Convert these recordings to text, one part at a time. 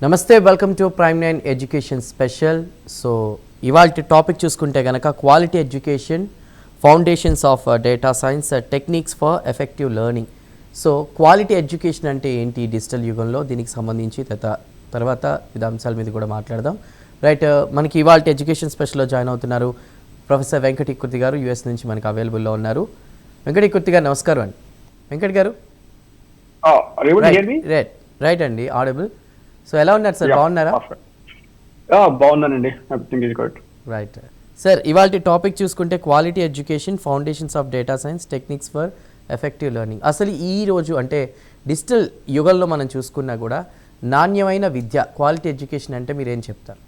నమస్తే, welcome to prime nine education special. So ఇవాళ topic చూసుకుంటే కనుక quality education, foundations of data science, techniques for effective learning. So quality education అంటే ఏంటి digital యుగంలో, దీనికి సంబంధించి తర్వాత వివిధ అంశాల మీద కూడా మాట్లాడదాం. రైట్, మనకి ఇవాళ ఎడ్యుకేషన్ స్పెషల్లో జాయిన్ అవుతున్నారు ప్రొఫెసర్ వెంకటి కుర్తి గారు, యూఎస్ నుంచి మనకు అవైలబుల్లో ఉన్నారు. వెంకటి కుర్తి గారు నమస్కారం అండి. వెంకట్ గారు రైట్ అండి, ఆడబుల్. సో ఎలా ఉన్నారు సార్, బాగున్నారా? బాగున్నానండి. రైట్ సార్, ఇవాళ టాపిక్ చూసుకుంటే quality education, foundations of data science, techniques for effective learning. అసలు ఈ రోజు అంటే డిజిటల్ యుగంలో మనం చూసుకున్నా కూడా నాణ్యమైన విద్య, క్వాలిటీ ఎడ్యుకేషన్ అంటే మీరు ఏం చెప్తారు?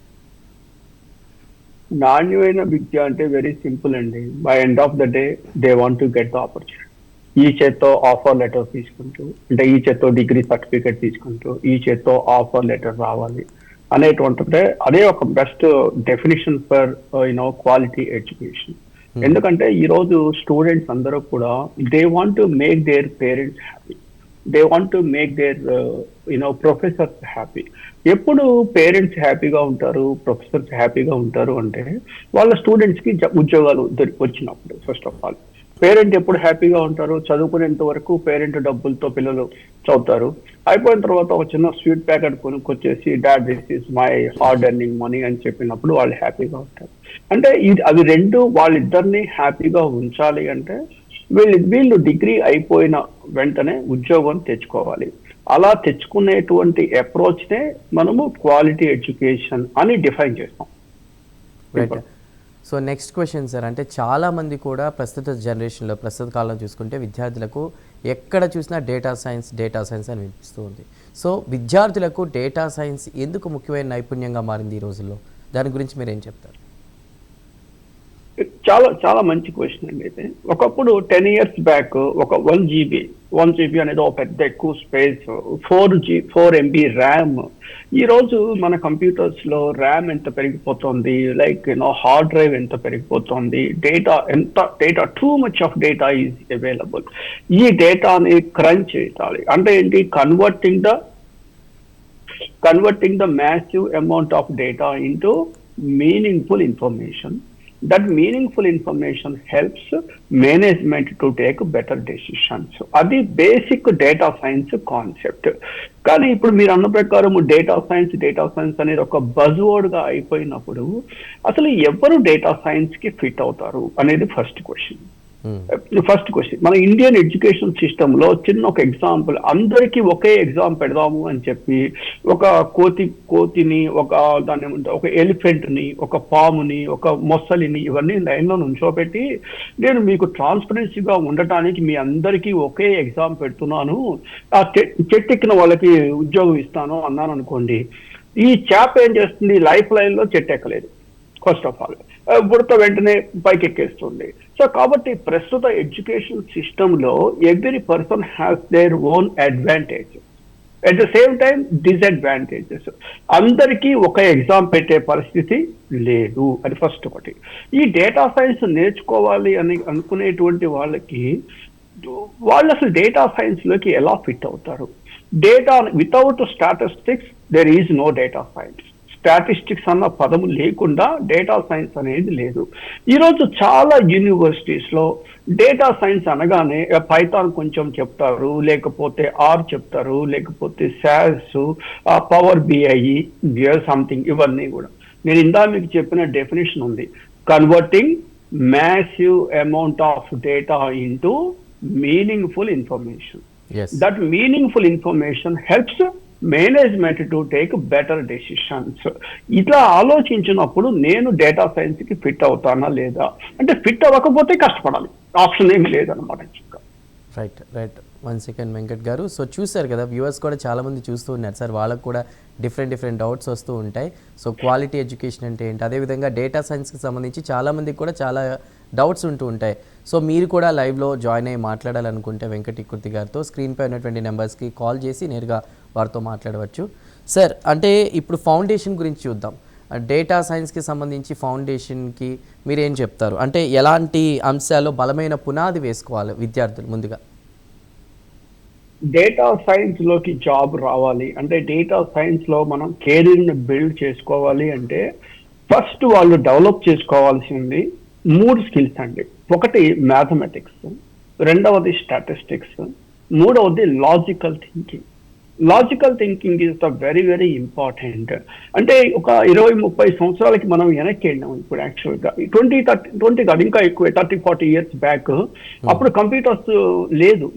నాణ్యమైన విద్య అంటే వెరీ సింపుల్ అండి. By end of the day they want to get the opportunity. ఈ చేత్తో ఆఫర్ లెటర్ తీసుకుంటూ, అంటే ఈ చేత్తో డిగ్రీ సర్టిఫికేట్ తీసుకుంటూ, ఈ చేత్తో ఆఫర్ లెటర్ రావాలి అనేటువంటి అదే ఒక best definition for quality education. ఎందుకంటే ఈ రోజు స్టూడెంట్స్ అందరూ కూడా they want to make their parents happy, they want to make their professors happy. ఎప్పుడు పేరెంట్స్ హ్యాపీగా ఉంటారు, ప్రొఫెసర్స్ హ్యాపీగా ఉంటారు అంటే వాళ్ళ స్టూడెంట్స్ కి ఉద్యోగాలు వచ్చినప్పుడు. ఫస్ట్ ఆఫ్ ఆల్ పేరెంట్ ఎప్పుడు హ్యాపీగా ఉంటారు, చదువుకునేంత వరకు పేరెంట్ డబ్బులతో పిల్లలు చదువుతారు. అయిపోయిన తర్వాత ఒక చిన్న స్వీట్ ప్యాకెట్ కొనుక్కొచ్చేసి dad this is my hard earning money అని చెప్పినప్పుడు వాళ్ళు హ్యాపీగా ఉంటారు. అంటే అవి రెండు వాళ్ళిద్దరిని హ్యాపీగా ఉంచాలి అంటే వీళ్ళు డిగ్రీ అయిపోయిన వెంటనే ఉద్యోగం తెచ్చుకోవాలి. అలా తెచ్చుకునేటువంటి అప్రోచ్నే మనము క్వాలిటీ ఎడ్యుకేషన్ అని డిఫైన్ చేస్తాం. సో నెక్స్ట్ క్వశ్చన్ సార్, అంటే చాలామంది కూడా ప్రస్తుత జనరేషన్లో, ప్రస్తుత కాలంలో చూసుకుంటే విద్యార్థులకు ఎక్కడ చూసినా డేటా సైన్స్ అని వినిపిస్తూ ఉంది. సో విద్యార్థులకు డేటా సైన్స్ ఎందుకు ముఖ్యమైన నైపుణ్యంగా మారింది ఈ రోజుల్లో? దాని గురించి మీరు ఏం చెప్తారు? చాలా చాలా మంచి క్వశ్చన్ అండి. అయితే ఒకప్పుడు 10 years బ్యాక్ ఒక 1 GB అనేది ఒక పెద్ద ఎక్కువ స్పేస్, 4 MB ర్యామ్. ఈ రోజు మన కంప్యూటర్స్ లో ర్యామ్ ఎంత పెరిగిపోతుంది, లైక్ హార్డ్ డ్రైవ్ ఎంత పెరిగిపోతుంది, data too much of data is available. ఈ డేటాని క్రంచ్ చేయాలి అంటే ఏంటి, converting the massive amount of data into meaningful information. That meaningful information helps management to take better decisions. అది బేసిక్ డేటా సైన్స్ కాన్సెప్ట్. కానీ ఇప్పుడు మీరు అన్న ప్రకారం డేటా సైన్స్ అనేది ఒక బజ్ వర్డ్ గా అయిపోయినప్పుడు అసలు ఎవరు డేటా సైన్స్ కి ఫిట్ అవుతారు అనేది ఫస్ట్ క్వశ్చన్. మన ఇండియన్ ఎడ్యుకేషన్ సిస్టమ్ లో చిన్న ఒక ఎగ్జాంపుల్, అందరికీ ఒకే ఎగ్జామ్ పెడదాము అని చెప్పి ఒక కోతిని, ఒక ఎలిఫెంట్ ని, ఒక పాముని, ఒక మొసలిని, ఇవన్నీ లైన్ లో నుంచోబెట్టి నేను మీకు ట్రాన్స్పరెన్సీగా ఉండటానికి మీ అందరికీ ఒకే ఎగ్జామ్ పెడుతున్నాను, ఆ చెట్టు ఎక్కిన వాళ్ళకి ఉద్యోగం ఇస్తాను అన్నాను అనుకోండి. ఈ చేప ఏం చేస్తుంది, లైఫ్ లైన్ లో చెట్టు ఎక్కలేదు. ఫస్ట్ ఆఫ్ ఆల్ బుడత వెంటనే పైకి ఎక్కేస్తుంది. సో కాబట్టి ప్రస్తుత ఎడ్యుకేషన్ సిస్టమ్ లో every person has their own advantage, at the same time disadvantages. అందరికీ ఒక ఎగ్జామ్ పెట్టే పరిస్థితి లేదు, అది ఫస్ట్ ఒకటి. ఈ డేటా సైన్స్ నేర్చుకోవాలి అని అనుకునేటువంటి వాళ్ళు అసలు డేటా సైన్స్ లోకి ఎలా ఫిట్ అవుతారు? Data without statistics there is no data science. Statistics అన్న పదము లేకుండా డేటా సైన్స్ అనేది లేదు. ఈరోజు చాలా యూనివర్సిటీస్ లో డేటా సైన్స్ అనగానే పైథాన్ కొంచెం చెప్తారు, లేకపోతే ఆర్ చెప్తారు, లేకపోతే సాస్, పవర్ బిఐ సంథింగ్, ఇవన్నీ కూడా. నేను ఇందా మీకు చెప్పిన డెఫినేషన్ ఉంది, converting massive amount of data into meaningful information. That meaningful information helps management to take better decisions. ఇట్లా ఆలోచించినప్పుడు నేను డేటా సైన్స్ కి ఫిట్ అవుతానా లేదా అంటే, ఫిట్ అవ్వకపోతే కష్టపడాలి, ఆప్షన్ ఏమి లేదనమాట. రైట్ 1 second వెంకట్ గారు. సో చూసారు కదా, వ్యూవర్స్ కూడా చాలామంది చూస్తూ ఉన్నారు సార్, వాళ్ళకు కూడా డిఫరెంట్ డౌట్స్ వస్తూ ఉంటాయి. సో క్వాలిటీ ఎడ్యుకేషన్ అంటే ఏంటి, అదేవిధంగా డేటా సైన్స్కి సంబంధించి చాలామందికి కూడా చాలా డౌట్స్ ఉంటూ ఉంటాయి. సో మీరు కూడా లైవ్లో జాయిన్ అయ్యి మాట్లాడాలనుకుంటే వెంకటి కుర్తి గారితో స్క్రీన్పై ఉన్నటువంటి నెంబర్స్కి కాల్ చేసి నేరుగా వారితో మాట్లాడవచ్చు. సార్, అంటే ఇప్పుడు ఫౌండేషన్ గురించి చూద్దాం. డేటా సైన్స్కి సంబంధించి ఫౌండేషన్కి మీరేం చెప్తారు? అంటే ఎలాంటి అంశాల్లో బలమైన పునాది వేసుకోవాలి విద్యార్థులు ముందుగా? డేటా సైన్స్ లోకి జాబ్ రావాలి అంటే, డేటా సైన్స్ లో మనం కెరీర్ ని బిల్డ్ చేసుకోవాలి అంటే, ఫస్ట్ వాళ్ళు డెవలప్ చేసుకోవాల్సింది 3 స్కిల్స్ అండి. ఒకటి మ్యాథమెటిక్స్, రెండవది స్టాటిస్టిక్స్, మూడవది logical thinking. Logical thinking is the very very important. అంటే ఒక 20-30 సంవత్సరాలకి మనం వెనక్కి వెళ్ళాం ఇప్పుడు. యాక్చువల్గా 20 కాదు, ఇంకా ఎక్కువ, 30-40 ఇయర్స్ బ్యాక్. అప్పుడు కంప్యూటర్స్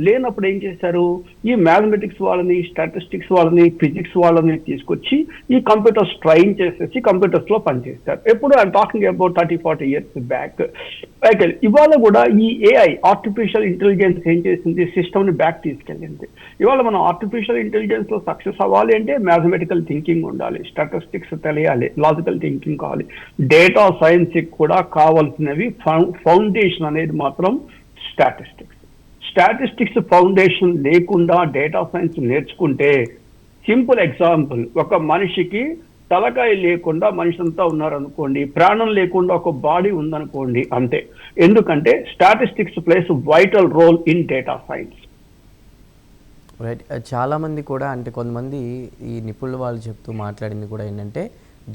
లేనప్పుడు ఏం చేశారు, ఈ మ్యాథమెటిక్స్ వాళ్ళని, స్టాటిస్టిక్స్ వాళ్ళని, ఫిజిక్స్ వాళ్ళని తీసుకొచ్చి ఈ కంప్యూటర్స్ ట్రైన్ చేసేసి కంప్యూటర్స్ లో పనిచేస్తారు. ఎప్పుడు I'm talking about 30-40 years back. ఇవాళ కూడా ఈ ఏఐ, ఆర్టిఫిషియల్ ఇంటెలిజెన్స్ ఏం చేసింది, సిస్టమ్ ని బ్యాక్ తీసుకెళ్ళింది. ఇవాళ మనం ఆర్టిఫిషియల్ ఇంటెలిజెన్స్ లో సక్సెస్ అవ్వాలి అంటే మ్యాథమెటికల్ థింకింగ్ ఉండాలి, స్టాటిస్టిక్స్ తెలియాలి, లాజికల్ థింకింగ్ కావాలి. డేటా సైన్స్ కూడా కావాల్సినవి ఫౌండేషన్ అనేది మాత్రం స్టాటిస్టిక్స్. స్టాటిస్టిక్స్ ఫౌండేషన్ లేకుండా డేటా సైన్స్ నేర్చుకుంటే, సింపుల్ ఎగ్జాంపుల్, ఒక మనిషికి తలకాయ లేకుండా మనిషి అంతా ఉన్నారనుకోండి, ప్రాణం లేకుండా ఒక బాడీ ఉందనుకోండి, అంతే. ఎందుకంటే statistics plays vital role in data science. Right. చాలామంది కూడా అంటే కొంతమంది ఈ నిపుణులు వాళ్ళు చెప్తూ మాట్లాడింది కూడా ఏంటంటే,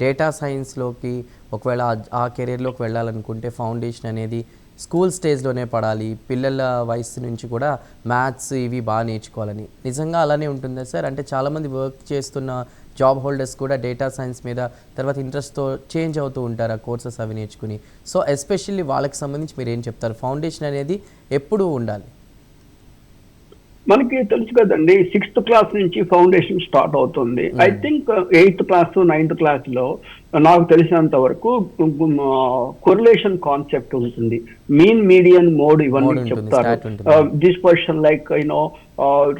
డేటా సైన్స్లోకి ఒకవేళ ఆ కెరీర్లోకి వెళ్ళాలనుకుంటే ఫౌండేషన్ అనేది స్కూల్ స్టేజ్లోనే పడాలి, పిల్లల వయసు నుంచి కూడా మ్యాథ్స్ ఇవి బాగా నేర్చుకోవాలని. నిజంగా అలానే ఉంటుందా సార్? అంటే చాలామంది వర్క్ చేస్తున్న జాబ్ హోల్డర్స్ కూడా డేటా సైన్స్ మీద తర్వాత ఇంట్రెస్ట్తో చేంజ్ అవుతూ ఉంటారు ఆ కోర్సెస్ అవి నేర్చుకుని. సో ఎస్పెషల్లీ వాళ్ళకి సంబంధించి మీరు ఏం చెప్తారు? ఫౌండేషన్ అనేది ఎప్పుడూ ఉండాలి. మనకి తెలుసు కదండి, 6th క్లాస్ నుంచి ఫౌండేషన్ స్టార్ట్ అవుతుంది. I think 8th class 9th class లో నాకు తెలిసినంత వరకు కొరిలేషన్ కాన్సెప్ట్ ఉంటుంది, మీన్ మీడియన్ మోడ్ ఇవన్నీ చెప్తారు. Dispersion like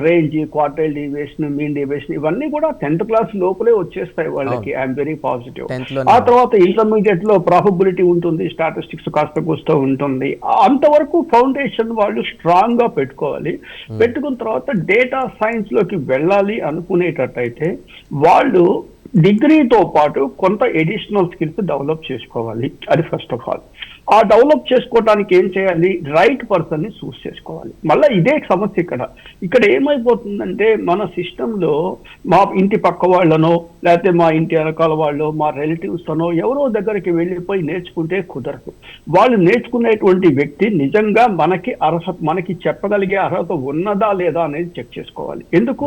range, quartile deviation, mean deviation, ఇవన్నీ కూడా 10th క్లాస్ లోపలే వచ్చేస్తాయి వాళ్ళకి. I'm very positive. ఆ తర్వాత ఇంటర్మీడియట్ లో ప్రాబబిలిటీ ఉంటుంది, స్టాటిస్టిక్స్ కాస్త కూస్తూ ఉంటుంది. అంతవరకు ఫౌండేషన్ వాళ్ళు స్ట్రాంగ్ గా పెట్టుకోవాలి. పెట్టుకున్న తర్వాత డేటా సైన్స్ లోకి వెళ్ళాలి అనుకునేటట్టయితే వాళ్ళు డిగ్రీతో పాటు కొంత ఎడిషనల్ స్కిల్స్ డెవలప్ చేసుకోవాలి. అది ఫస్ట్ ఆఫ్ ఆల్. ఆ డెవలప్ చేసుకోవడానికి ఏం చేయాలి, రైట్ పర్సన్ ని చూస్ చేసుకోవాలి. మళ్ళీ ఇదే సమస్య ఇక్కడ ఏమైపోతుందంటే, మన సిస్టంలో మా ఇంటి పక్క వాళ్ళనో లేకపోతే మా ఇంటి వెనకాల వాళ్ళు, మా రిలేటివ్స్ అనో ఎవరో దగ్గరికి వెళ్ళిపోయి నేర్చుకుంటే కుదరదు. వాళ్ళు నేర్చుకునేటువంటి వ్యక్తి నిజంగా మనకి చెప్పగలిగే అర్హత ఉన్నదా లేదా అనేది చెక్ చేసుకోవాలి. ఎందుకు,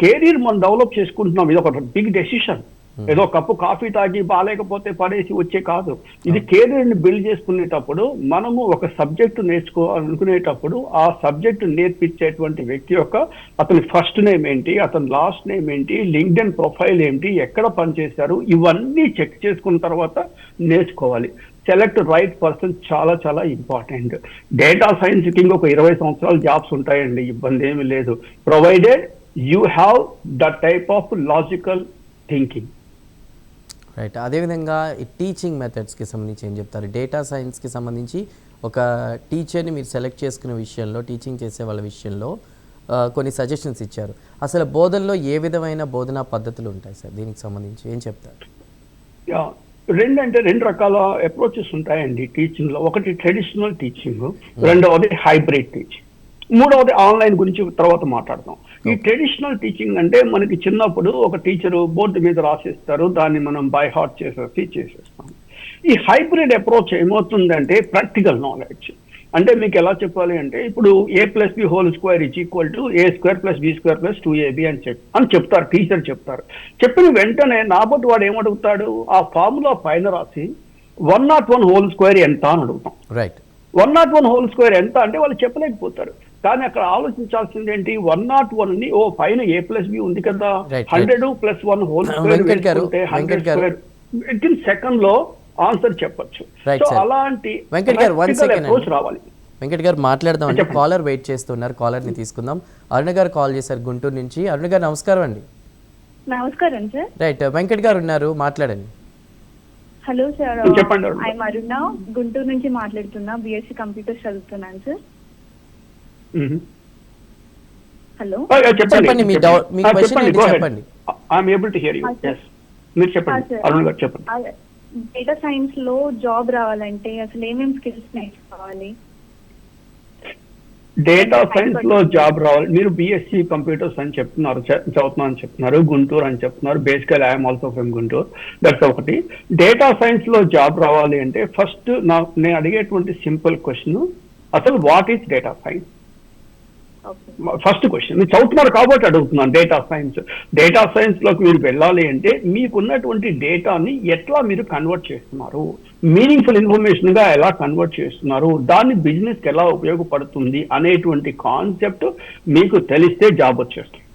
కెరీర్ మనం డెవలప్ చేసుకుంటున్నాం, ఇది ఒక బిగ్ డెసిషన్. ఏదో కప్పు కాఫీ తాగి బాగాలేకపోతే పడేసి వచ్చే కాదు. ఇది కెరీర్ ని బిల్డ్ చేసుకునేటప్పుడు మనము ఒక సబ్జెక్టు నేర్చుకోవాలనుకునేటప్పుడు ఆ సబ్జెక్టు నేర్పించేటువంటి వ్యక్తి అతని ఫస్ట్ నేమ్ ఏంటి, అతని లాస్ట్ నేమ్ ఏంటి, లింక్డ్ఇన్ ప్రొఫైల్ ఏంటి, ఎక్కడ పనిచేశారు, ఇవన్నీ చెక్ చేసుకున్న తర్వాత నేర్చుకోవాలి. సెలెక్ట్ రైట్ పర్సన్ చాలా చాలా ఇంపార్టెంట్. డేటా సైన్స్ కి ఇంకొక 20 సంవత్సరాలు జాబ్స్ ఉంటాయండి, ఇబ్బంది ఏమి లేదు, provided you have the type of logical thinking. Right. అదేవిధంగా ఈ టీచింగ్ మెథడ్స్కి సంబంధించి ఏం చెప్తారు? డేటా సైన్స్కి సంబంధించి ఒక టీచర్ని మీరు సెలెక్ట్ చేసుకునే విషయంలో, టీచింగ్ చేసే వాళ్ళ విషయంలో కొన్ని సజెషన్స్ ఇచ్చారు. అసలు బోధనలో ఏ విధమైన బోధనా పద్ధతులు ఉంటాయి సార్? దీనికి సంబంధించి ఏం చెప్తారు? రెండు రకాల అప్రోచెస్ ఉంటాయండి టీచింగ్ లో. ఒకటి ట్రెడిషనల్ టీచింగ్, రెండవది హైబ్రిడ్ టీచింగ్, మూడవది ఆన్లైన్ గురించి తర్వాత మాట్లాడదాం. ఈ ట్రెడిషనల్ టీచింగ్ అంటే మనకి చిన్నప్పుడు ఒక టీచరు బోర్డు మీద రాసేస్తారు, దాన్ని మనం బై హార్ట్ చేసేస్తాం. ఈ హైబ్రిడ్ అప్రోచ్ ఏమవుతుందంటే ప్రాక్టికల్ నాలెడ్జ్. అంటే మీకు ఎలా చెప్పాలి అంటే, ఇప్పుడు a+b² = a²+b² అని చెప్తారు, టీచర్ చెప్తారు. చెప్పిన వెంటనే నాబోటి వాడు ఏమడుగుతాడు, ఆ ఫార్ములా పైన రాసి 101² ఎంత అని అడుగుతాం. రైట్. 101² ఎంత అంటే వాళ్ళు చెప్పలేకపోతారు. కానీ అక్కడ ఆలోచించాల్సింది ఏంటి, 101 ని పైన a+b ఉంది కదా, 100 + 1² వేసుకుంటే 100² వితిన్ సెకండ్ లో ఆన్సర్ చెప్పొచ్చు. సో అలాంటి అప్రోచ్ రావాలి. వెంకట్ గారు మాట్లాడదాం అంటే కాలర్ వెయిట్ చేస్తున్నారు, కాలర్ ని తీసుకుందాం. అరుణ గారు కాల్ చేశారు గుంటూరు నుంచి. అరుణ గారు నమస్కారం అండి. నమస్కారం సార్. రైట్, వెంకట్ గారు ఉన్నారు, మాట్లాడండి. హలో సార్, చెప్పండి. ఐఎమ్ అరుణ, గుంటూరు నుంచి మాట్లాడుతున్నా, బిఎస్సి కంప్యూటర్స్ చదువుతున్నాను సార్. హలో, చెప్పండి మీ క్వశ్చన్ ఏంటి చెప్పండి. I'm able to hear you. yes, మీరు చెప్పండి అరుణ్ గారు, చెప్పండి. డేటా సైన్స్ లో జాబ్ రావాలంటే అసలు ఏమేమి స్కిల్స్ నేర్చుకోవాలి? డేటా సైన్స్ లో జాబ్ రావాలి. మీరు బిఎస్సి కంప్యూటర్స్ అని చెప్తున్నారు, చదువుతున్నాను అని చెప్తున్నారు, గుంటూరు అని చెప్తున్నారు. బేసికల్ I'm also from Guntur. That's ఒకటి. డేటా సైన్స్ లో జాబ్ రావాలి అంటే ఫస్ట్ నేను అడిగేటువంటి సింపుల్ క్వశ్చన్, అసలు what is data science? First question. మీరు చదువుతున్నారు కాబట్టి అడుగుతున్నాను. డేటా సైన్స్ లోకి మీరు వెళ్ళాలి అంటే మీకున్నటువంటి డేటాని ఎట్లా మీరు కన్వర్ట్ చేస్తున్నారు, మీనింగ్ఫుల్ ఇన్ఫర్మేషన్ గా ఎలా కన్వర్ట్ చేస్తున్నారు, దాన్ని బిజినెస్ కి ఎలా ఉపయోగపడుతుంది అనేటువంటి కాన్సెప్ట్ మీకు తెలిస్తే జాబ్ వచ్చేస్తుంది.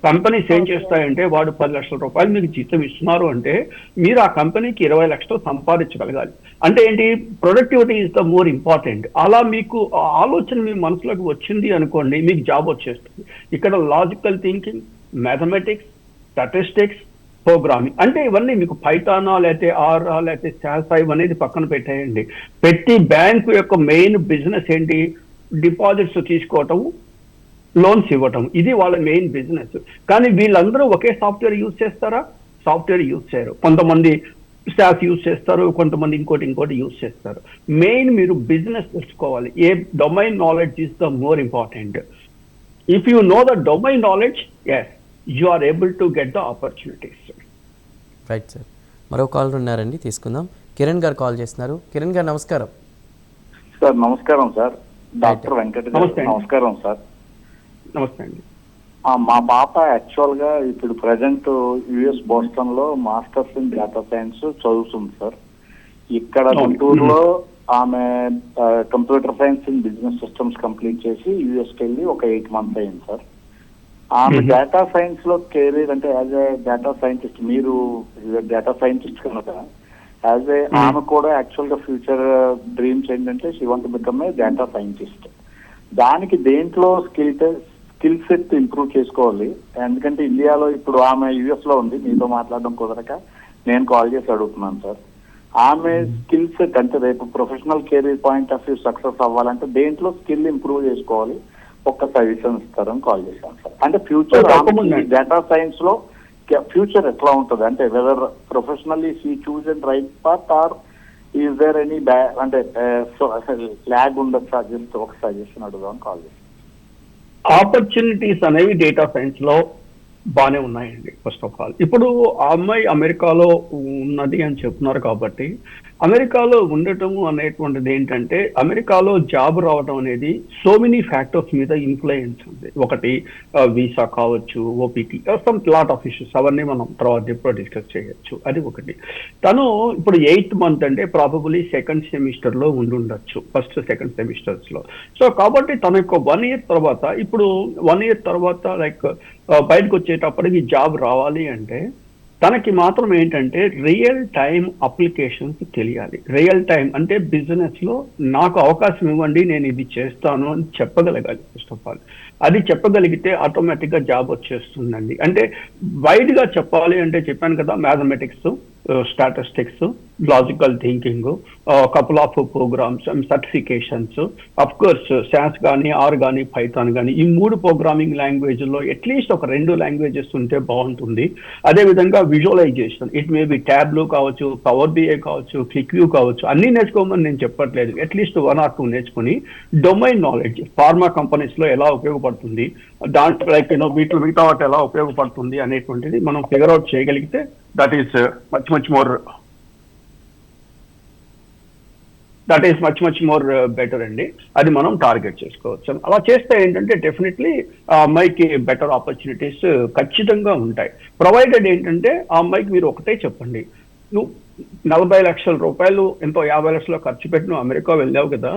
కంపెనీస్ ఏం చేస్తాయంటే వాడు 10 లక్షల రూపాయలు మీకు జీతం ఇస్తున్నారు అంటే మీరు ఆ కంపెనీకి 20 లక్షలు సంపాదించగలగాలి. అంటే ఏంటి? Productivity is the more important. అలా మీకు ఆలోచన మీ మనసులోకి వచ్చింది అనుకోండి, మీకు జాబ్ వచ్చేస్తుంది. ఇక్కడ logical thinking, mathematics, statistics, programming అంటే ఇవన్నీ మీకు పైథానా లేకపోతే ఆరా లేకపోతే శాస్ అనేది పక్కన పెట్టేయండి. ప్రతి బ్యాంకు యొక్క మెయిన్ బిజినెస్ ఏంటి? డిపాజిట్స్ తీసుకోవటం, లోన్స్ ఇవ్వటం. ఇది వాళ్ళ మెయిన్ బిజినెస్. కానీ వీళ్ళందరూ ఒకే సాఫ్ట్వేర్ యూజ్ చేస్తారా? సాఫ్ట్వేర్ యూజ్ చేయరు. కొంతమంది స్టాఫ్ యూజ్ చేస్తారు, కొంతమంది ఇంకోటి యూజ్ చేస్తారు. మెయిన్ మీరు బిజినెస్ తెలుసుకోవాలి. A domain knowledge is the more important. If you know the domain knowledge, as you are able to get the opportunities. Right sir. మరో కాల్ ఉన్నారండి, తీసుకుందాం. కిరణ్ గారు కాల్ చేస్తున్నారు. కిరణ్ గారు నమస్కారం. సార్ నమస్కారం సార్. డాక్టర్ వెంకట గారు నమస్కారం సార్. నమస్తే అండి. మా పాప యాక్చువల్ గా ఇప్పుడు ప్రజెంట్ యుఎస్ బోస్టన్ లో మాస్టర్స్ ఇన్ డేటా సైన్స్ చదువుతుంది సార్. ఇక్కడ గుంటూరులో ఆమె computer science in business systems complete చేసి యుఎస్ కి వెళ్ళి ఒక 8 months అయింది సార్. ఆమె డేటా సైన్స్ లో కెరీర్ అంటే యాజ్ ఏ డేటా సైంటిస్ట్, మీరు డేటా సైంటిస్ట్ కనుక యాజ్ ఏ ఆమె కూడా యాక్చువల్ గా ఫ్యూచర్ డ్రీమ్స్ ఏంటంటే she want to become a data scientist. దానికి దేంట్లో స్కిల్ సెట్ ఇంప్రూవ్ చేసుకోవాలి. ఎందుకంటే ఇండియాలో ఇప్పుడు ఆమె యుఎస్ లో ఉంది, మీతో మాట్లాడడం కుదరక నేను కాల్ చేసి అడుగుతున్నాను సార్. ఆమె స్కిల్ సెట్ అంటే రేపు professional career point of view success అవ్వాలంటే దేంట్లో స్కిల్ ఇంప్రూవ్ చేసుకోవాలి, ఒక్క సజెషన్ ఇస్తారని కాల్ చేశాను సార్. అంటే ఫ్యూచర్ డేటా సైన్స్ లో ఫ్యూచర్ ఎట్లా ఉంటుంది, అంటే whether professionally she choose and right path or is there any అంటే ల్యాగ్ ఉండొచ్చా? జస్ట్ ఒక సజెషన్ అడుగుదామని కాల్ చేశాను. ఆపర్చునిటీస్ అనేవి డేటా సైన్స్ లో బాగానే ఉన్నాయండి. ఫస్ట్ ఆఫ్ ఆల్ ఇప్పుడు ఆ అమ్మాయి అమెరికాలో ఉన్నది అని చెప్తున్నారు కాబట్టి అమెరికాలో ఉండటము అనేటువంటిది ఏంటంటే అమెరికాలో జాబ్ రావడం అనేది సో మెనీ ఫ్యాక్టర్స్ మీద ఇన్ఫ్లుయెన్స్ ఉంది. ఒకటి వీసా కావచ్చు, OPT, some lot of issues, అవన్నీ మనం తర్వాత ఎప్పుడో డిస్కస్ చేయొచ్చు. అది ఒకటి. తను ఇప్పుడు 8th month అంటే ప్రాబబులీ 2nd semester లో ఉండుండొచ్చు, ఫస్ట్ 2nd semesters లో. సో కాబట్టి తన యొక్క 1 year తర్వాత, ఇప్పుడు 1 year తర్వాత లైక్ బయటకు వచ్చేటప్పటికి జాబ్ రావాలి అంటే తనకి మాత్రం ఏంటంటే రియల్ టైం అప్లికేషన్స్ తెలియాలి. రియల్ టైం అంటే బిజినెస్ లో నాకు అవకాశం ఇవ్వండి, నేను ఇది చేస్తాను అని చెప్పగలగాలి ఫస్ట్ ఆఫ్ ఆల్. అది చెప్పగలిగితే ఆటోమేటిక్ గా జాబ్ వచ్చేస్తుందండి. అంటే వైడ్ గా చెప్పాలి అంటే చెప్పాను కదా, mathematics, statistics, logical thinking, couple of programs and certifications, of course శాస్ కానీ, ఆర్ కానీ, పైథాన్ కానీ, ఈ 3 ప్రోగ్రామింగ్ లాంగ్వేజ్ లో అట్లీస్ట్ ఒక 2 లాంగ్వేజెస్ ఉంటే బాగుంటుంది. అదేవిధంగా visualisation, it may be Tableau కావచ్చు, పవర్ బిఐ కావచ్చు, క్లిక్ వ్యూ కావచ్చు, అన్ని నేర్చుకోమని నేను చెప్పట్లేదు. అట్లీస్ట్ 1 or 2 నేర్చుకుని డొమైన్ నాలెడ్జ్, ఫార్మా కంపెనీస్ లో ఎలా ఉపయోగపడుతుంది, దాంట్లో లైక్ వీటిలో మిగతా వాటి ఎలా ఉపయోగపడుతుంది అనేటువంటిది మనం ఫిగర్ అవుట్ చేయగలిగితే that is much more better అండి. అది మనం టార్గెట్ చేసుకోవచ్చు. అలా చేస్తే ఏంటంటే డెఫినెట్లీ ఆ అమ్మాయికి బెటర్ ఆపర్చునిటీస్ ఖచ్చితంగా ఉంటాయి. ప్రొవైడెడ్ ఏంటంటే ఆ అమ్మాయికి మీరు ఒకటే చెప్పండి, నువ్వు 40 లక్షల రూపాయలు ఎంతో 50 లక్షలు ఖర్చు పెట్టి నువ్వు అమెరికా వెళ్ళావు కదా,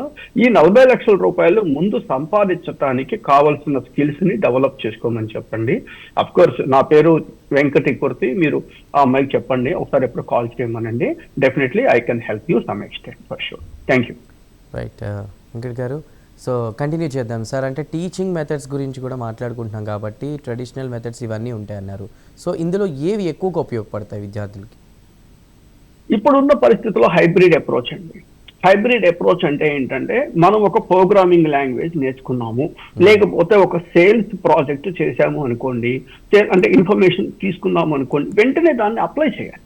ఈ 40 లక్షల రూపాయలు ముందు సంపాదించడానికి కావాల్సిన స్కిల్స్ ని డెవలప్ చేసుకోమని చెప్పండి. అఫ్ కోర్స్ నా పేరు వెంకటికుర్తి, మీరు ఆ అమ్మాయికి చెప్పండి, ఒకసారి ఎప్పుడు కాల్ చేయమనండి. Definitely I can help you some extent for sure. Thank you. Right Venkat గారు, సో కంటిన్యూ చేద్దాం సార్. అంటే టీచింగ్ మెథడ్స్ గురించి కూడా మాట్లాడుకుంటున్నాం కాబట్టి ట్రెడిషనల్ మెథడ్స్ ఇవన్నీ ఉంటాయన్నారు. సో ఇందులో ఏవి ఎక్కువగా ఉపయోగపడతాయి విద్యార్థులకి? ఇప్పుడున్న పరిస్థితుల్లో హైబ్రిడ్ అప్రోచ్ అండి. హైబ్రిడ్ అప్రోచ్ అంటే ఏంటంటే మనం ఒక ప్రోగ్రామింగ్ లాంగ్వేజ్ నేర్చుకున్నాము, లేకపోతే ఒక సేల్స్ ప్రాజెక్ట్ చేశాము అనుకోండి, అంటే ఇన్ఫర్మేషన్ తీసుకున్నాము అనుకోండి, వెంటనే దాన్ని అప్లై చేయాలి.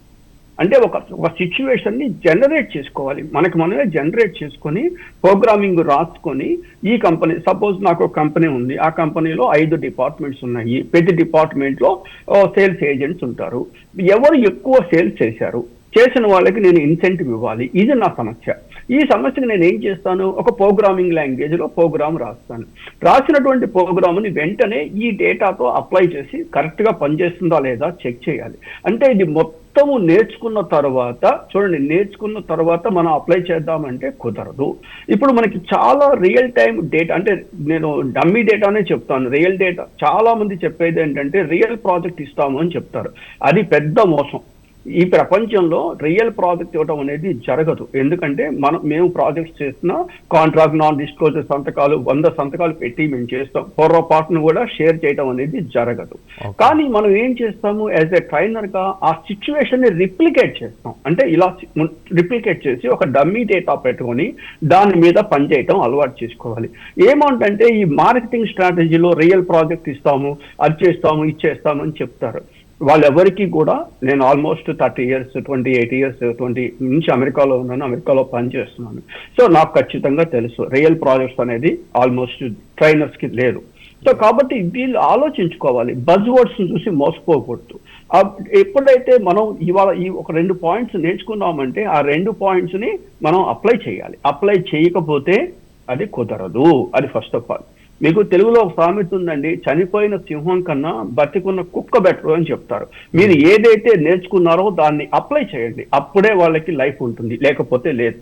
అంటే ఒక సిచ్యువేషన్ ని జనరేట్ చేసుకోవాలి, మనమే జనరేట్ చేసుకొని ప్రోగ్రామింగ్ రాసుకొని ఈ కంపెనీ, సపోజ్ నాకు ఒక కంపెనీ ఉంది, ఆ కంపెనీలో 5 డిపార్ట్మెంట్స్ ఉన్నాయి, ప్రతి డిపార్ట్మెంట్ లో సేల్స్ ఏజెంట్స్ ఉంటారు, ఎవరు ఎక్కువ సేల్స్ చేసిన వాళ్ళకి నేను ఇన్సెంటివ్ ఇవ్వాలి, ఇది నా సమస్య. ఈ సమస్యకి నేను ఏం చేస్తాను, ఒక ప్రోగ్రామింగ్ లాంగ్వేజ్ లో ప్రోగ్రామ్ రాస్తాను. రాసినటువంటి ప్రోగ్రామ్ని వెంటనే ఈ డేటాతో అప్లై చేసి కరెక్ట్ గా పనిచేస్తుందా లేదా చెక్ చేయాలి. అంటే ఇది మొత్తము నేర్చుకున్న తర్వాత మనం అప్లై చేద్దామంటే కుదరదు. ఇప్పుడు మనకి చాలా రియల్ టైం డేటా, అంటే నేను డమ్మీ డేటానే చెప్తాను, రియల్ డేటా. చాలా మంది చెప్పేది ఏంటంటే రియల్ ప్రాజెక్ట్ ఇస్తాము అని చెప్తారు, అది పెద్ద మోసం. ఈ ప్రపంచంలో రియల్ ప్రాజెక్ట్ ఇవ్వడం అనేది జరగదు. ఎందుకంటే మేము ప్రాజెక్ట్స్ చేస్తున్న కాంట్రాక్ట్ నాన్ డిస్క్లోజర్ సంతకాలు 100 సంతకాలు పెట్టి మేము చేస్తాం, పొరపాటును కూడా షేర్ చేయడం అనేది జరగదు. కానీ మనం ఏం చేస్తాము, యాజ్ ఎ ట్రైనర్ గా ఆ సిచ్యువేషన్ ని రిప్లికేట్ చేస్తాం. అంటే ఇలా రిప్లికేట్ చేసి ఒక డమ్మీ డేటా పెట్టుకొని దాని మీద పనిచేయటం అలవాటు చేసుకోవాలి. ఏమంటే ఈ మార్కెటింగ్ స్ట్రాటజీలో రియల్ ప్రాజెక్ట్ ఇస్తాము, అది చేస్తాము, ఇది చేస్తాము అని చెప్తారు. వాళ్ళెవరికి కూడా, నేను ఆల్మోస్ట్ 30 years 28 years 20 నుంచి అమెరికాలో ఉన్నాను, అమెరికాలో పనిచేస్తున్నాను. సో నాకు ఖచ్చితంగా తెలుసు రియల్ ప్రాజెక్ట్స్ అనేది ఆల్మోస్ట్ ట్రైనర్స్ కి లేదు. సో కాబట్టి వీళ్ళు ఆలోచించుకోవాలి, బజ్ వర్డ్స్ చూసి మోసపోకూడదు. ఎప్పుడైతే మనం ఇవాళ ఈ ఒక 2 పాయింట్స్ నేర్చుకున్నామంటే ఆ 2 పాయింట్స్ ని మనం అప్లై చేయాలి. అప్లై చేయకపోతే అది కుదరదు. అది ఫస్ట్ ఆఫ్ ఆల్. మీకు తెలుగులో ఒక సామెత ఉందండి, చనిపోయిన సింహం కన్నా బతికున్న కుక్క బెటర్ అని చెప్తారు. మీరు ఏదైతే నేర్చుకున్నారో దాన్ని అప్లై చేయండి, అప్పుడే వాళ్ళకి లైఫ్ ఉంటుంది, లేకపోతే లేదు.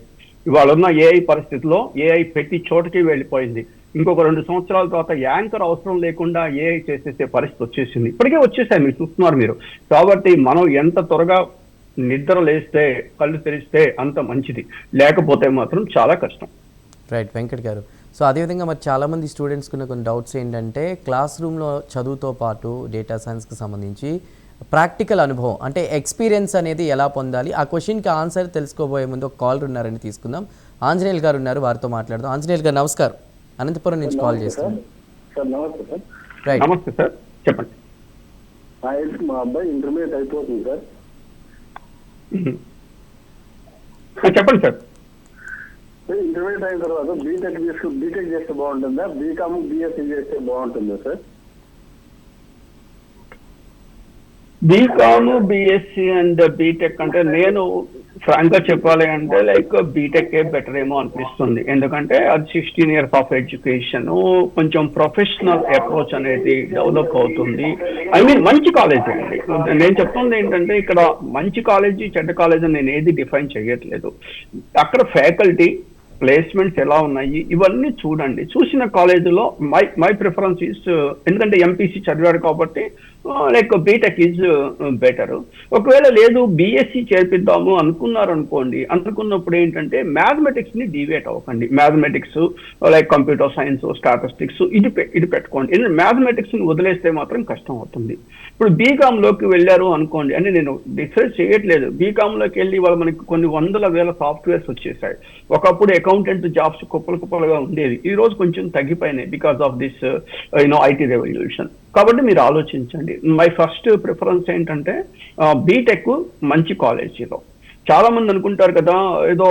ఇవాళ ఉన్న ఏఐ పరిస్థితిలో ఏఐ ప్రతి చోటకి వెళ్ళిపోయింది. ఇంకొక 2 సంవత్సరాల తర్వాత యాంకర్ అవసరం లేకుండా ఏఐ చేసేసే పరిస్థితి వచ్చేసింది. ఇప్పటికే వచ్చేసాయి, మీరు చూస్తున్నారు మీరు. కాబట్టి మనం ఎంత త్వరగా నిద్ర లేస్తే, కళ్ళు తెరిస్తే అంత మంచిది, లేకపోతే మాత్రం చాలా కష్టం. రైట్ వెంకట్ గారు. సో అదేవిధంగా మరి చాలామంది స్టూడెంట్స్కి ఉన్న కొన్ని డౌట్స్ ఏంటంటే, క్లాస్ రూమ్లో చదువుతో పాటు డేటా సైన్స్కి సంబంధించి ప్రాక్టికల్ అనుభవం అంటే ఎక్స్పీరియన్స్ అనేది ఎలా పొందాలి, ఆ క్వశ్చన్కి ఆన్సర్ తెలుసుకోబోయే ముందు ఒక కాలర్ ఉన్నారని తీసుకుందాం. ఆంజనేయులు గారు ఉన్నారు, వారితో మాట్లాడదాం. ఆంజనేయులు గారు నమస్కారం, అనంతపురం నుంచి కాల్ చేస్తున్నాను. రైట్, నమస్తే సార్, చెప్పండి. మా అబ్బాయి ఇంటర్మీడియట్ అయిపోతుంది సార్. చెప్పండి సార్. ఇంటర్మీడియట్ అయిన తర్వాత బీటెక్ చేస్తే బాగుంటుందా, బీకామ్ బిఎస్సీ చేస్తే బాగుంటుందా sir? BCom BSc and BTech అంటే నేను ఫ్రాంక్ గా చెప్పాలి అంటే లైక్ బీటెక్ బెటర్ ఏమో అనిపిస్తుంది. ఎందుకంటే అది 16 years ఆఫ్ ఎడ్యుకేషన్, కొంచెం ప్రొఫెషనల్ అప్రోచ్ అనేది డెవలప్ అవుతుంది. ఐ మీన్ మంచి కాలేజ్ అండి. నేను చెప్తుంది ఏంటంటే ఇక్కడ మంచి కాలేజీ చెడ్డ కాలేజ్ అని నేను ఏది డిఫైన్ చేయట్లేదు. అక్కడ ఫ్యాకల్టీ ప్లేస్మెంట్స్ ఎలా ఉన్నాయి ఇవన్నీ చూడండి. చూసిన కాలేజీలో మై ప్రిఫరెన్స్ ఈజ్, ఎందుకంటే ఎంపీసీ చదివాడు కాబట్టి లైక్ బీటెక్ ఈజ్ బెటర్. ఒకవేళ లేదు బిఎస్సి చేర్పిద్దాము అనుకున్నారనుకోండి, అనుకున్నప్పుడు ఏంటంటే మ్యాథమెటిక్స్ ని డివేట్ అవ్వకండి. Mathematics like computer science, statistics ఇది పెట్టుకోండి. ఎందుకంటే మ్యాథమెటిక్స్ ని వదిలేస్తే మాత్రం కష్టం అవుతుంది. ఇప్పుడు బీకామ్ లోకి వెళ్ళారు అనుకోండి, అంటే నేను డిస్కస్ చేయట్లేదు, బీకామ్ లోకి వెళ్ళి వాళ్ళు మనకి కొన్ని 100,000 సాఫ్ట్వేర్స్ వచ్చేసాయి. ఒకప్పుడు అకౌంటెంట్ జాబ్స్ కుప్పలుగా ఉండేది, ఈ రోజు కొంచెం తగ్గిపోయినాయి because of this IT revolution. కాబట్టి మీరు ఆలోచించండి. మై ఫస్ట్ ప్రిఫరెన్స్ ఏంటంటే బీటెక్ మంచి కాలేజీలో. చాలా మంది అనుకుంటారు కదా ఏదో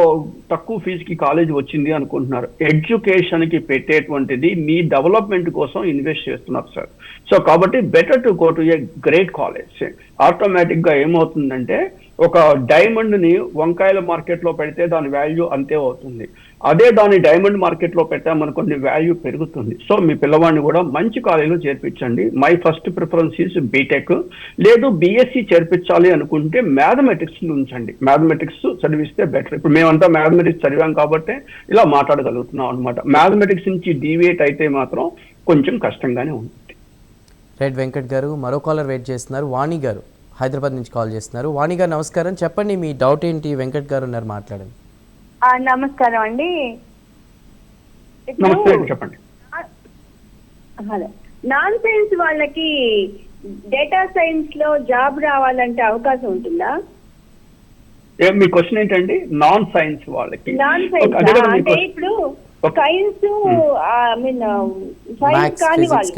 తక్కువ ఫీజుకి కాలేజ్ వచ్చింది అనుకుంటున్నారు. ఎడ్యుకేషన్ కి పెట్టేటువంటిది మీ డెవలప్మెంట్ కోసం ఇన్వెస్ట్ చేస్తున్నారు సార్. సో కాబట్టి better to go to a great college. Automatic గా ఏమవుతుందంటే ఒక డైమండ్ ని వంకాయల మార్కెట్ లో పెడితే దాని వాల్యూ అంతే అవుతుంది. అదే దాని డైమండ్ మార్కెట్ లో పెట్టామనుకోండి వాల్యూ పెరుగుతుంది. సో మీ పిల్లవాడిని కూడా మంచి కాలేజీలో చేర్పించండి. My first preference is B Tech. లేదు బిఎస్సి చేర్పించాలి అనుకుంటే మ్యాథమెటిక్స్ ఉంచండి, మ్యాథమెటిక్స్ చదివిస్తే బెటర్. ఇప్పుడు మేమంతా మ్యాథమెటిక్స్ చదివాం కాబట్టి ఇలా మాట్లాడగలుగుతున్నాం అనమాట. మ్యాథమెటిక్స్ నుంచి డీవియేట్ అయితే మాత్రం కొంచెం కష్టంగానే ఉంటుంది. రైట్ వెంకట్ గారు. మరో కాలర్ వెయిట్ చేస్తున్నారు, వాణి గారు హైదరాబాద్ నుంచి కాల్ చేస్తున్నారు. వాణి గారు నమస్కారం, చెప్పండి మీ డౌట్ ఏంటి? వెంకట్ గారు ఉన్నారు, మాట్లాడండి. నమస్కారం అండి. నమస్తే, చెప్పండి. హలో, నాన్ సైన్స్ వాళ్ళకి డేటా సైన్స్ లో జాబ్ రావాలంటే అవకాశం ఉంటుందా? మీ క్వశ్చన్ ఏంటండి? నాన్ సైన్స్ వాళ్ళకి నాన్ సైన్స్ అంటే ఇప్పుడు సైన్స్ ఐ మీన్ సైన్స్ కాని వాళ్ళు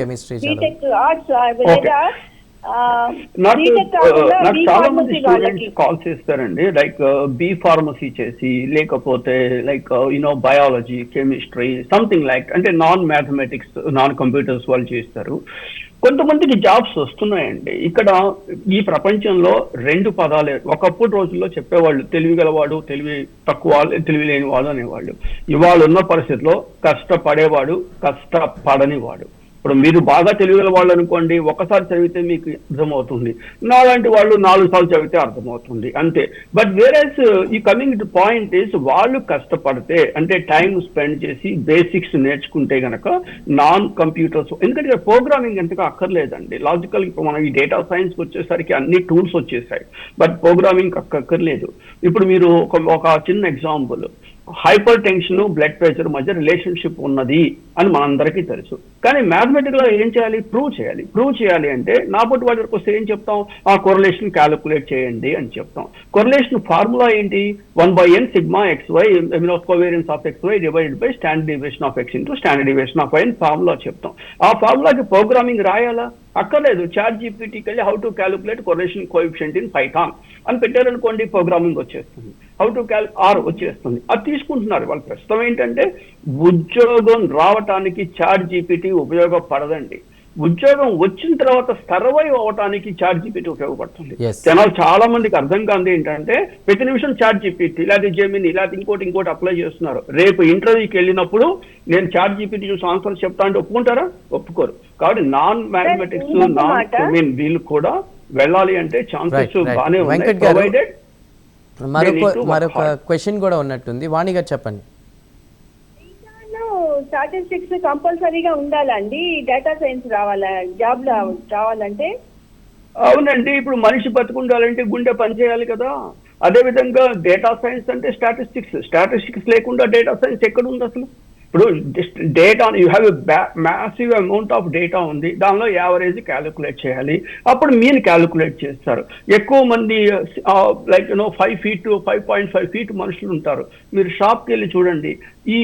బీటెక్ ఆర్ట్స్ లేదా నాకు బీటెక్ కాకుండా నాకు బీ చాలా మంది ఫార్మసీ వాళ్ళకి స్టూడెంట్స్ కాల్ చేస్తారండి, లైక్ బీ ఫార్మసీ చేసి, లేకపోతే like biology, chemistry, something like, అంటే నాన్ మ్యాథమెటిక్స్, నాన్ కంప్యూటర్స్ వాళ్ళు చేస్తారు. కొంతమందికి జాబ్స్ వస్తున్నాయండి. ఇక్కడ ఈ ప్రపంచంలో రెండు పదాలే. ఒకప్పుడు రోజుల్లో చెప్పేవాళ్ళు తెలివి గలవాడు, తెలివి తక్కువ, తెలివి లేనివాడు అనేవాళ్ళు. ఇవాళ ఉన్న పరిస్థితిలో కష్టపడేవాడు, కష్టపడనివాడు. ఇప్పుడు మీరు బాగా తెలియగల వాళ్ళు అనుకోండి, ఒకసారి చదివితే మీకు అర్థమవుతుంది. నాలాంటి వాళ్ళు 4 సార్లు చదివితే అర్థమవుతుంది, అంతే. బట్ వేరేస్ ఈ కమింగ్ టు పాయింట్ ఇస్, వాళ్ళు కష్టపడితే, అంటే టైం స్పెండ్ చేసి బేసిక్స్ నేర్చుకుంటే గనక నాన్ కంప్యూటర్స్, ఎందుకంటే ప్రోగ్రామింగ్ ఎంతగా అక్కర్లేదండి. లాజికల్ ఇప్పుడు మనం ఈ డేటా సైన్స్కి వచ్చేసరికి అన్ని టూల్స్ వచ్చేసాయి, బట్ ప్రోగ్రామింగ్ అక్కర్లేదు. ఇప్పుడు మీరు ఒక చిన్న example, hyper tension, blood pressure మధ్య రిలేషన్షిప్ ఉన్నది అని మనందరికీ తెలుసు. కానీ మ్యాథమెటిక్లో ఏం చేయాలి? ప్రూవ్ చేయాలి. ప్రూవ్ చేయాలి అంటే నా పొట్టి వాటి వరకు వస్తే ఏం చెప్తాం? ఆ కొరిలేషన్ క్యాలిక్యులేట్ చేయండి అని చెప్తాం. కొరిలేషన్ ఫార్ములా ఏంటి? 1/n sigma xy covariance of xy divided by standard deviation of x into standard deviation of y అని ఫార్ములా చెప్తాం. ఆ ఫార్ములాకి ప్రోగ్రామింగ్ రాయాలా? అక్కర్లేదు. చాట్ జీపీటీకి వెళ్ళి how to calculate correlation coefficient in Python అని పెట్టారనుకోండి, ప్రోగ్రామింగ్ వచ్చేస్తుంది. హౌ టు ఆర్ వచ్చేస్తుంది. అది తీసుకుంటున్నారు వాళ్ళు. ప్రస్తుతం ఏంటంటే ఉద్యోగం రావటానికి చాట్ జీపీటీ ఉపయోగపడదండి. ఉద్యోగం వచ్చిన తర్వాత సర్వైవ్ అవటానికి చాట్ జీపీటీ ఉపయోగపడుతుంది. జనాలు చాలా మందికి అర్థం కాదు ఏంటంటే, ప్రతి నిమిషం చాట్ జీపీటీ, ఇలాంటి జెమిని, ఇలాంటి ఇంకోటి అప్లై చేస్తున్నారు. రేపు ఇంటర్వ్యూకి వెళ్ళినప్పుడు నేను చాట్ జీపీటీ చూసి ఆన్సర్ చెప్తా అంటే ఒప్పుకుంటారా? ఒప్పుకోరు. కాబట్టి నాన్ మ్యాథమెటిక్స్, నాన్ వీళ్ళు కూడా వెళ్ళాలి అంటే ఛాన్సెస్ బాగానే ఉన్నాయి, ప్రొవైడెడ్. మరొక క్వశ్చన్ కూడా ఉన్నట్టుంది, వాణి గారు చెప్పండి. స్టాటిస్టిక్స్ కంపల్సరీగా ఉండాలండి డేటా సైన్స్ జాబ్ రావాలంటే? అవునండి. ఇప్పుడు మనిషి బతుకుండాలంటే గుండె పనిచేయాలి కదా. అదే విధంగా డేటా సైన్స్ అంటే స్టాటిస్టిక్స్ లేకుండా డేటా సైన్స్ ఎక్కడ ఉంది అసలు? ఇప్పుడు data, you have massive amount of data ఉంది, దానిలో యావరేజ్ క్యాలిక్యులేట్ చేయాలి. అప్పుడు మీన్ క్యాలిక్యులేట్ చేస్తారు. ఎక్కువ మంది లైక్ 5 feet 5.5 feet మనుషులు ఉంటారు. మీరు షాప్కి వెళ్ళి చూడండి, ఈ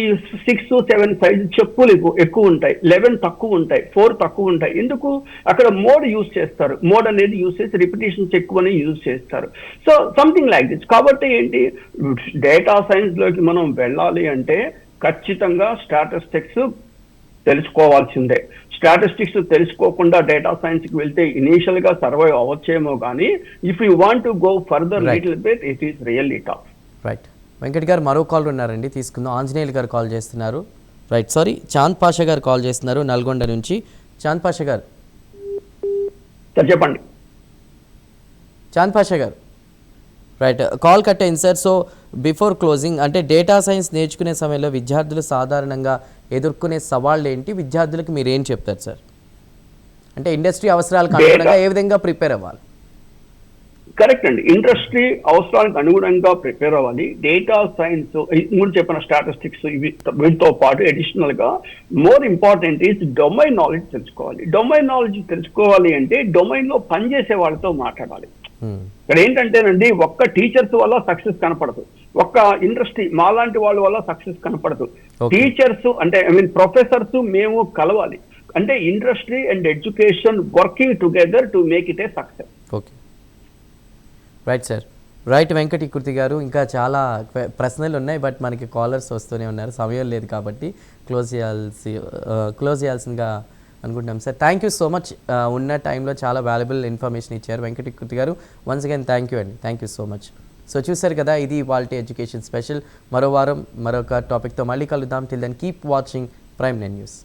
6, 7 సైజు చెప్పులు ఎక్కువ ఉంటాయి, 11 తక్కువ ఉంటాయి, 4 తక్కువ ఉంటాయి. ఎందుకు? అక్కడ మోడ్ యూజ్ చేస్తారు. మోడ్ అనేది యూజ్ చేసి రిపిటేషన్స్ ఎక్కువని యూజ్ చేస్తారు. So something like this. కాబట్టి ఏంటి, డేటా సైన్స్ లోకి మనం వెళ్ళాలి అంటే ఖచ్చితంగా స్టాటిస్టిక్స్ తెలుసుకోవాల్సిందే. స్టాటిస్టిక్స్ తెలుసుకోకుండా డేటా సైన్స్ కి వెళ్తే ఇనీషియల్ గా సర్వైవ్ అవ్వచ్చేమో కానీ, if you want to go further little bit, it is really tough. Right. Venkat గారు మరో కాల్ ఉన్నారండి, తీసుకుందాం. ఆంజనేయులు గారు కాల్ చేస్తున్నారు. రైట్, సారీ, చాంద్ పాషా గారు కాల్ చేస్తున్నారు నల్గొండ నుంచి. చాంద్ పాషా గారు చెప్పండి. చాంద్ పాషా గారు, రైట్, కాల్ కట్ అయింది సార్. సో బిఫోర్ క్లోజింగ్, అంటే డేటా సైన్స్ నేర్చుకునే సమయంలో విద్యార్థులు సాధారణంగా ఎదుర్కొనే సవాళ్ళు ఏంటి? విద్యార్థులకు మీరు ఏం చెప్తారు సార్? అంటే ఇండస్ట్రీ అవసరాలకు అనుగుణంగా ఏ విధంగా ప్రిపేర్ అవ్వాలి? కరెక్ట్ అండి. ఇండస్ట్రీ అవసరానికి అనుగుణంగా ప్రిపేర్ అవ్వాలి. డేటా సైన్స్ ముందు చెప్పిన స్టాటిస్టిక్స్ వీటితో పాటు అడిషనల్ గా more important is domain knowledge తెలుసుకోవాలి. డొమైన్ నాలెడ్జ్ తెలుసుకోవాలి అంటే డొమైన్ లో పనిచేసే వాళ్ళతో మాట్లాడాలి. ఇక్కడ ఏంటంటేనండి, ఒక్క టీచర్స్ వల్ల సక్సెస్ కనపడదు, ఒక్క ఇండస్ట్రీ మాలాంటి వాళ్ళ వల్ల సక్సెస్ కనపడదు. టీచర్స్ అంటే ప్రొఫెసర్స్ మేము కలవాలి. అంటే industry and education working together to make it A success. Okay, right sir. Right Venkat kurti గారు, ఇంకా చాలా ప్రశ్నలు ఉన్నాయి, బట్ మనకి కాలర్స్ వస్తూనే ఉన్నారు, సమయం లేదు కాబట్టి క్లోజ్ చేయాల్సిందిగా అనుకుంటున్నాం sir. Thank you so much. ఉన్న టైంలో చాలా వాల్యుబుల్ ఇన్ఫర్మేషన్ ఇచ్చారు వెంకట్ కుర్తి గారు. వన్స్ అగైన్ థ్యాంక్ యూ అండి, thank you so much. So చూసారు కదా, ఇది వాల్టీ ఎడ్యుకేషన్ స్పెషల్. మరో వారం మరొక టాపిక్తో మళ్ళీ కలుద్దాం. టిల్ దెన్ కీప్ వాచింగ్ ప్రైమ్9 న్యూస్.